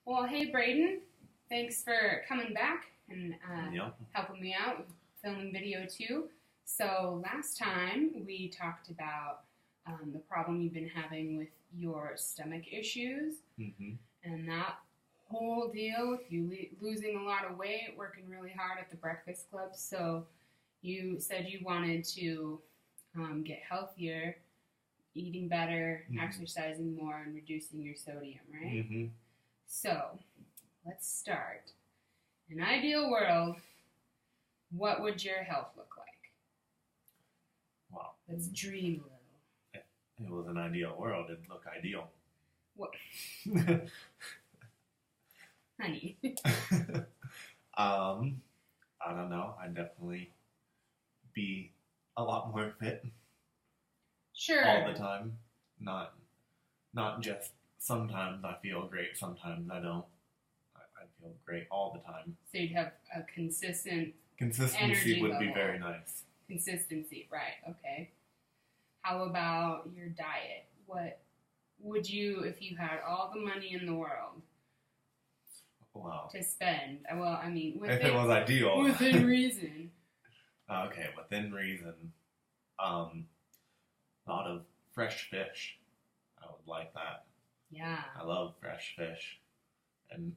Well, hey, Braden. Thanks for coming back and Yep. helping me out with filming video too. So, last time we talked about the problem you've been having with your stomach issues hmm and that whole deal with you losing a lot of weight, working really hard at the Breakfast Club. So, you said you wanted to get healthier, eating better, exercising more, and reducing your sodium, right? hmm So, let's start. In an ideal world, what would your health look like? Wow. Let's dream a little. It was an ideal world. It'd look ideal. What, honey? I don't know. I'd definitely be a lot more fit Sure. all the time. Not just sometimes I feel great, sometimes I don't. I feel great all the time. So you'd have a consistent Consistency energy would be level. very nice. Consistency, right? Okay. How about your diet? What would you, if you had all the money in the world Wow. to spend? Well, I mean, If it was ideal. within reason. Okay, within reason. A lot of fresh fish. I would like that. Yeah. I love fresh fish. And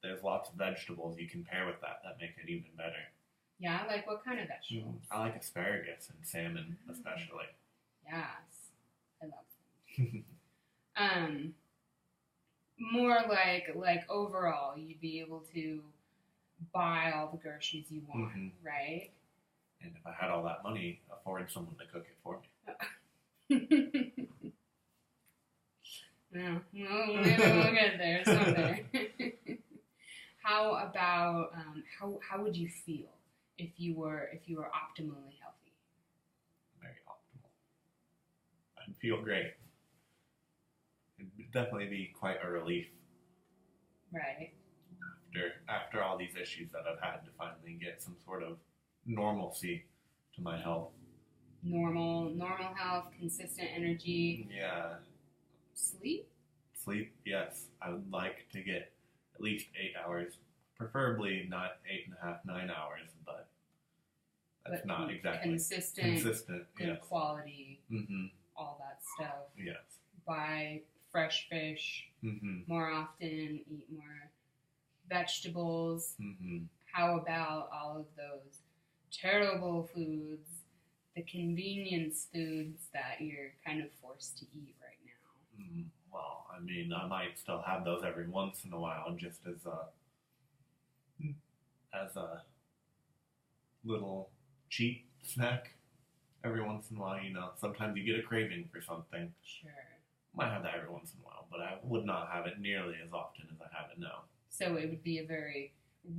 there's lots of vegetables you can pair with that make it even better. Yeah, like what kind of vegetables? I like asparagus and salmon especially. Yes, I love them. More like overall, you'd be able to buy all the groceries you want, right? And if I had all that money, afford someone to cook it for me. Well, maybe we'll get there someday. How about how would you feel if you were optimally healthy? Very optimal. I'd feel great. It'd definitely be quite a relief. Right. After all these issues that I've had to finally get some sort of normalcy to my health. Normal health, consistent energy. Yeah. Sleep? Sleep, yes. I would like to get at least 8 hours. Preferably not 8.5, 9 hours, but that's not exactly consistent, good yes. Quality, mm-hmm. all that stuff. Yes. Buy fresh fish more often, eat more vegetables. How about all of those terrible foods, the convenience foods that you're kind of forced to eat right now? Well, I mean, I might still have those every once in a while, just as a little cheap snack. Every once in a while, sometimes you get a craving for something. Sure. Might have that every once in a while, but I would not have it nearly as often as I have it now. So it would be a very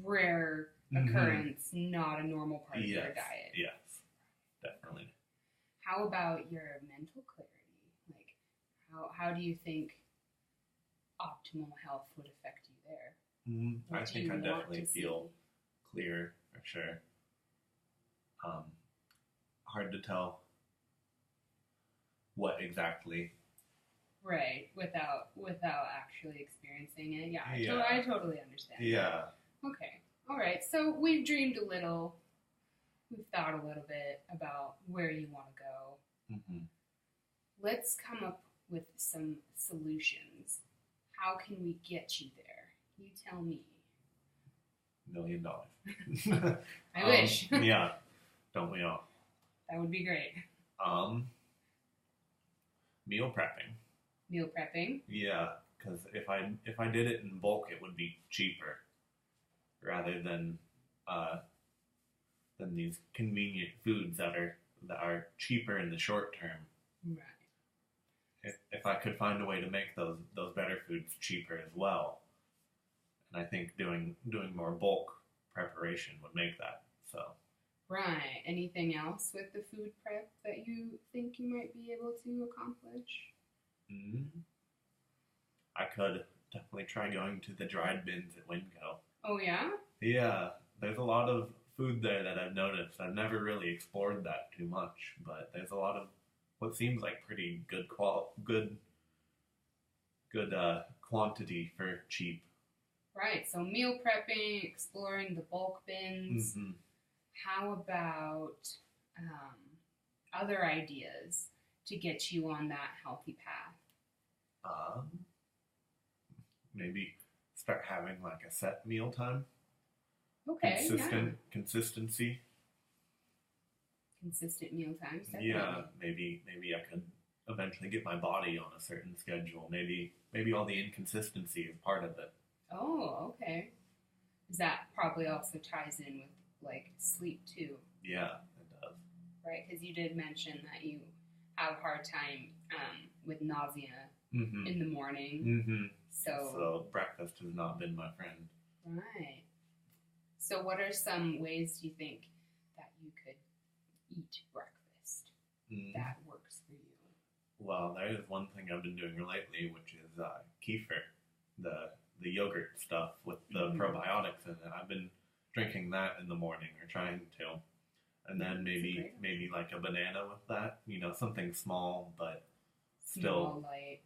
rare occurrence, not a normal part of your diet. Yes, definitely. How about your mental clarity? How do you think optimal health would affect you there? I think I definitely feel clear, for sure. Hard to tell what exactly. Right, without actually experiencing it. Yeah, I totally understand. Yeah. Okay, all right. So we've dreamed a little. We've thought a little bit about where you want to go. Let's come up with some solutions. How can we get you there? You tell me. $1 million. I wish. Yeah, don't we all? That would be great. Meal prepping. Meal prepping? Yeah, because if I did it in bulk, it would be cheaper, rather than these convenient foods that are cheaper in the short term. Right. If I could find a way to make those better foods cheaper as well, and I think doing more bulk preparation would make that so. Right. Anything else with the food prep that you think you might be able to accomplish? I could definitely try going to the dried bins at Winco. Oh yeah? Yeah, there's a lot of food there that I've noticed. I've never really explored that too much, but there's a lot of what seems like pretty good quantity for cheap. Right. So meal prepping, exploring the bulk bins. Mm-hmm. How about other ideas to get you on that healthy path? Um, Maybe start having like a set meal time. Okay, yeah. Consistency. Consistent meal times, definitely. Yeah, maybe I could eventually get my body on a certain schedule. Maybe all the inconsistency is part of it. Oh, okay. That probably also ties in with like sleep too, Yeah, it does. right? Because you did mention that you have a hard time with nausea Mm-hmm. in the morning. Mm-hmm. So breakfast has not been my friend. Right. So what are some ways you think that you could eat breakfast that works for you? Well, there is one thing I've been doing lately, which is kefir, the yogurt stuff with the probiotics in it. I've been drinking that in the morning, or trying to, and then maybe like a banana with that. You know, something small but still light.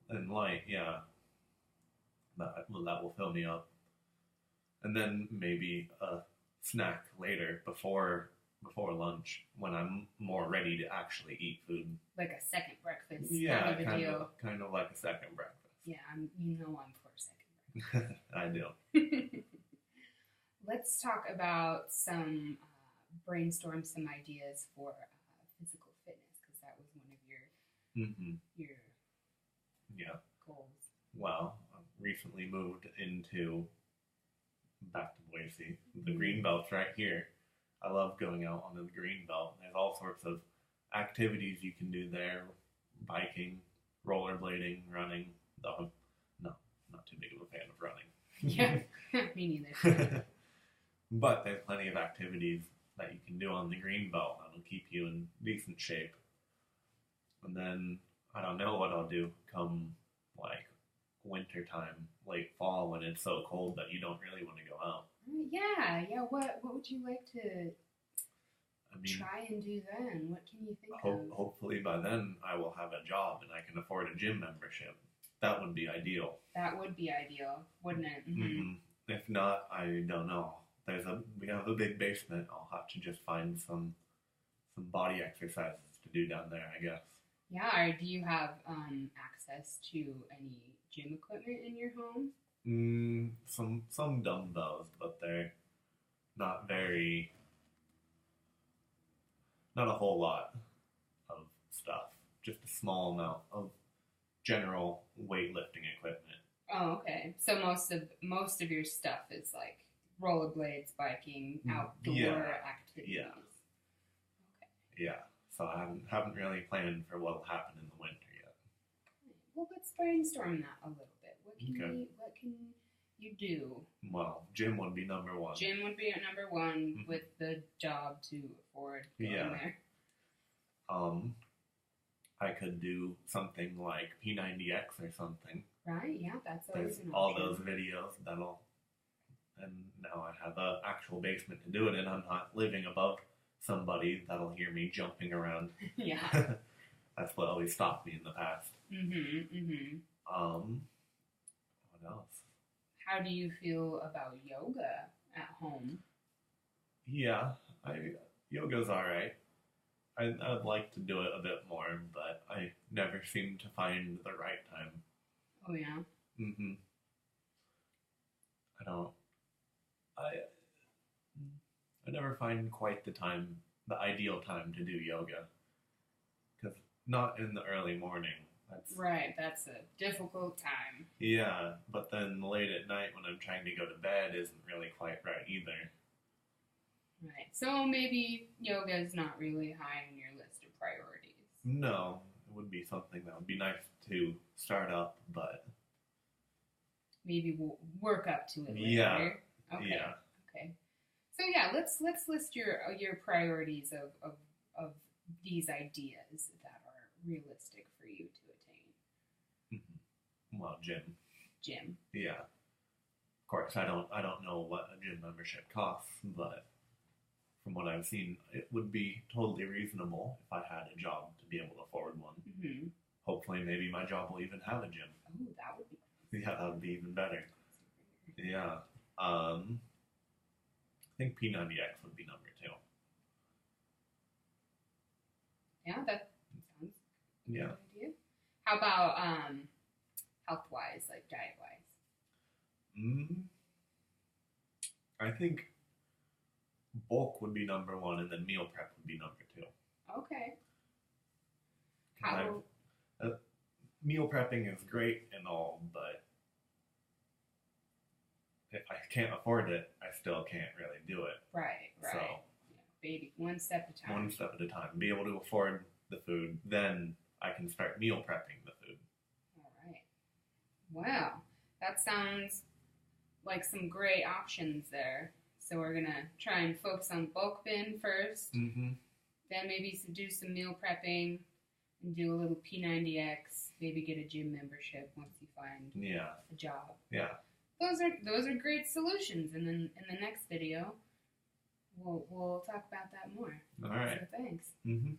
And light. Yeah, that will fill me up, and then maybe a snack later before lunch when I'm more ready to actually eat food. Like a second breakfast. Yeah, kind of a deal. Kind of like a second breakfast. Yeah, I'm for second breakfast. I do. Let's talk about some brainstorm some ideas for physical fitness, because that was one of your goals. Well, I've recently moved back to Boise. The green belt's right here. I love going out on the green belt. There's all sorts of activities you can do there: biking, rollerblading, running. No, not too big of a fan of running. Yeah, me neither. But there's plenty of activities that you can do on the green belt that'll keep you in decent shape. And then I don't know what I'll do come like winter time, late fall, when it's so cold that you don't really want to go out. Yeah. What would you like to try and do then? What can you think of? Hopefully by then I will have a job and I can afford a gym membership. That would be ideal. That would be ideal, wouldn't it? Mm-hmm. If not, I don't know. We have a big basement. I'll have to just find some body exercises to do down there, I guess. Yeah, or do you have access to any gym equipment in your home? Some dumbbells, but they're not a whole lot of stuff. Just a small amount of general weightlifting equipment. Oh, okay. So most of your stuff is like rollerblades, biking, outdoor activities. Yeah. Okay. Yeah. So I haven't really planned for what will happen in the winter yet. Well, let's brainstorm that a little bit. What can you do? Well, gym would be number one. Gym would be at number one with the job to afford going there. I could do something like P90X or something. Right, yeah, that's always an option. All those videos and now I have an actual basement to do it in. I'm not living above somebody that'll hear me jumping around. Yeah. That's what always stopped me in the past. What else? How do you feel about yoga at home? Yeah, yoga's alright. I'd like to do it a bit more, but I never seem to find the right time. Oh, yeah? I never find quite the ideal time to do yoga. Because not in the early morning. That's a difficult time. Yeah, but then late at night when I'm trying to go to bed isn't really quite right either. Right, so maybe yoga is not really high on your list of priorities. No, it would be something that would be nice to start up, but... Maybe we'll work up to it later. Yeah. Okay. Yeah. Okay. So yeah, let's list your priorities of these ideas that are realistic for you to attain. Well, gym. Yeah. Of course, I don't know what a gym membership costs, but from what I've seen, it would be totally reasonable if I had a job to be able to afford one. Hopefully, maybe my job will even have a gym. Oh, that would be nice. Yeah, that would be even better. Yeah. I think P90X would be number 2. Yeah, that sounds like a Yeah. good idea. How about health-wise, like diet-wise? I think bulk would be number 1, and then meal prep would be number 2. Okay. Meal prepping is great and all, but if I can't afford it, I still can't really do it. Right. So, yeah, baby, one step at a time. one step at a time. Be able to afford the food, then I can start meal prepping the food. All right. Wow, that sounds like some great options there. So we're gonna try and focus on bulk bin first. Mm-hmm. Then maybe do some meal prepping and do a little P90X. Maybe get a gym membership once you find a job. Yeah. Those are great solutions. And then in the next video, we'll talk about that more. All right. So thanks. Mm-hmm.